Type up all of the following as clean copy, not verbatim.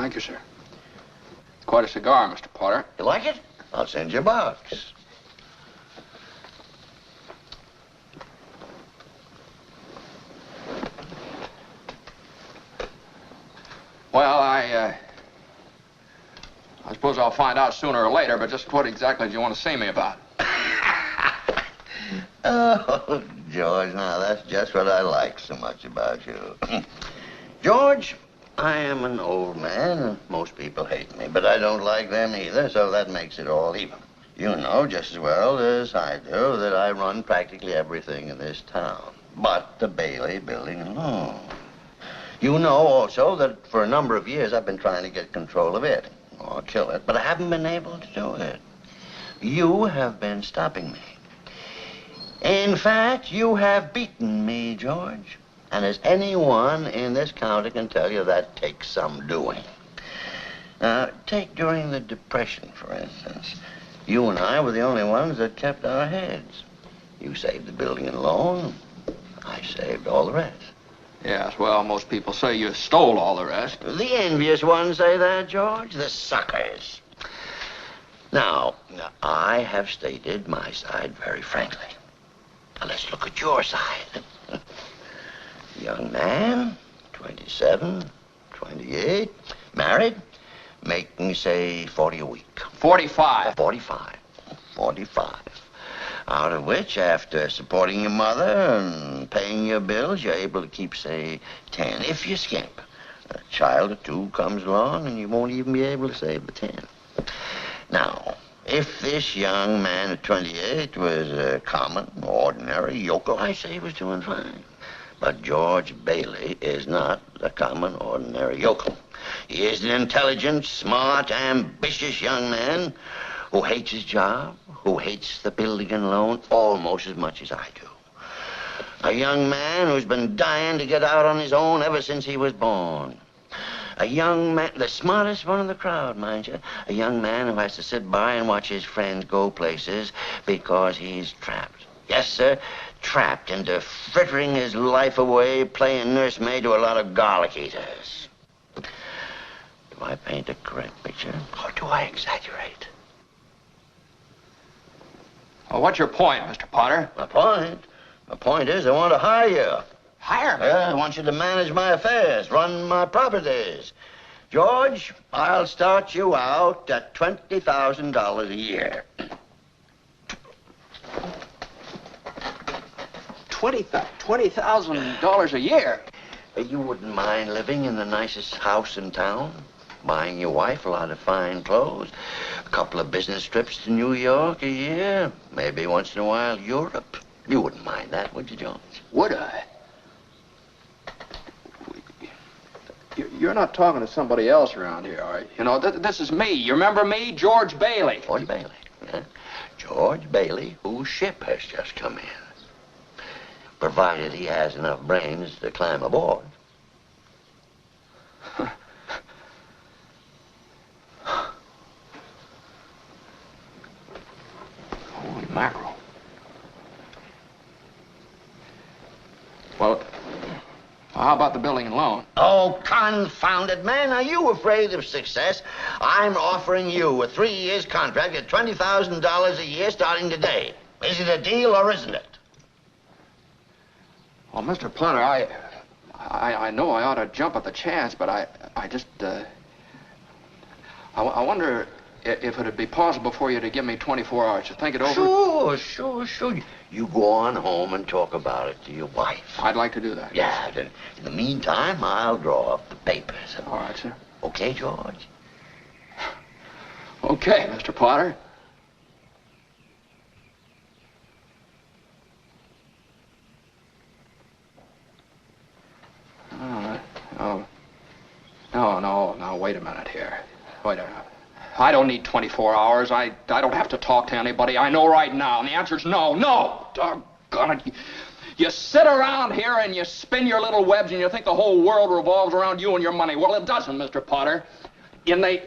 Thank you, sir. It's quite a cigar, Mr. Potter. You like it? I'll send you a box. Well, I suppose I'll find out sooner or later, but just what exactly do you want to see me about? Oh, George, now that's just what I like so much about you. George, I am an old man, and most people hate me, but I don't like them either, so that makes it all even. You know just as well as I do that I run practically everything in this town, but the Bailey building alone. You know also that for a number of years I've been trying to get control of it, or kill it, but I haven't been able to do it. You have been stopping me. In fact, you have beaten me, George. And as anyone in this county can tell you, that takes some doing. Take during the Depression, for instance. You and I were the only ones that kept our heads. You saved the building and loan. I saved all the rest. Yes, well, most people say you stole all the rest. The envious ones say that, George. The suckers. Now, I have stated my side very frankly. Now, let's look at your side. Young man, 27, 28, married, making, say, 40 a week. 45. 45. 45. Out of which, after supporting your mother and paying your bills, you're able to keep, say, 10, if you skimp. A child or two comes along, and you won't even be able to save the 10. Now, if this young man at 28 was a common, ordinary yokel, I say he was doing fine. But George Bailey is not a common, ordinary yokel. He is an intelligent, smart, ambitious young man who hates his job, who hates the building and loan almost as much as I do. A young man who's been dying to get out on his own ever since he was born. A young man, the smartest one in the crowd, mind you. A young man who has to sit by and watch his friends go places because he's trapped. Yes, sir, trapped into frittering his life away playing nursemaid to a lot of garlic eaters. Do I paint a correct picture, or do I exaggerate? Well, what's your point, Mr. Potter? My point is I want to hire you. Hire me? Yeah, I want you to manage my affairs, run my properties. George, I'll start you out at $20,000 a year. $20,000 a year? You wouldn't mind living in the nicest house in town? Buying your wife a lot of fine clothes? A couple of business trips to New York a year? Maybe once in a while Europe? You wouldn't mind that, would you, George? Would I? You're not talking to somebody else around here, are you? You know, this is me. You remember me? George Bailey. George Bailey, yeah. George Bailey, whose ship has just come in. Provided he has enough brains to climb aboard. Holy mackerel. Well, how about the building and loan? Oh, confound it, man. Are you afraid of success? I'm offering you a 3-year contract at $20,000 a year starting today. Is it a deal or isn't it? Well, Mr. Potter, I know I ought to jump at the chance, but I just, I wonder if it'd be possible for you to give me 24 hours to think it over. Sure. You go on home and talk about it to your wife. I'd like to do that. Yeah, then in the meantime, I'll draw up the papers. All right, sir. Okay, George? Okay, Mr. Potter. No, wait a minute here. Wait a minute. I don't need 24 hours. I don't have to talk to anybody. I know right now. And the answer's no. Doggone it. You sit around here and you spin your little webs and you think the whole world revolves around you and your money. Well, it doesn't, Mr. Potter. In the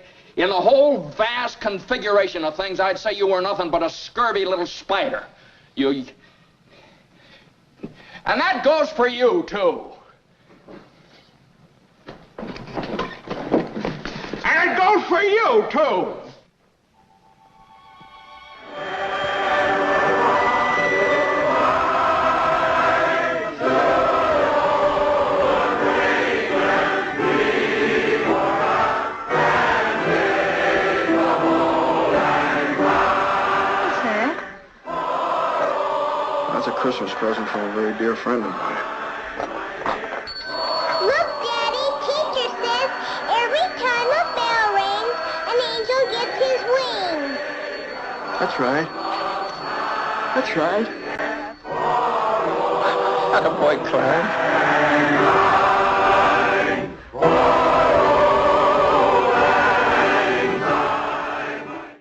whole vast configuration of things, I'd say you were nothing but a scurvy little spider. And that goes for you, too. for you, too. That's a Christmas present from a very dear friend of mine. Look, Daddy, teacher says every time a bell rings, an angel gets his wings. That's right. That's right. Attaboy, Clarence.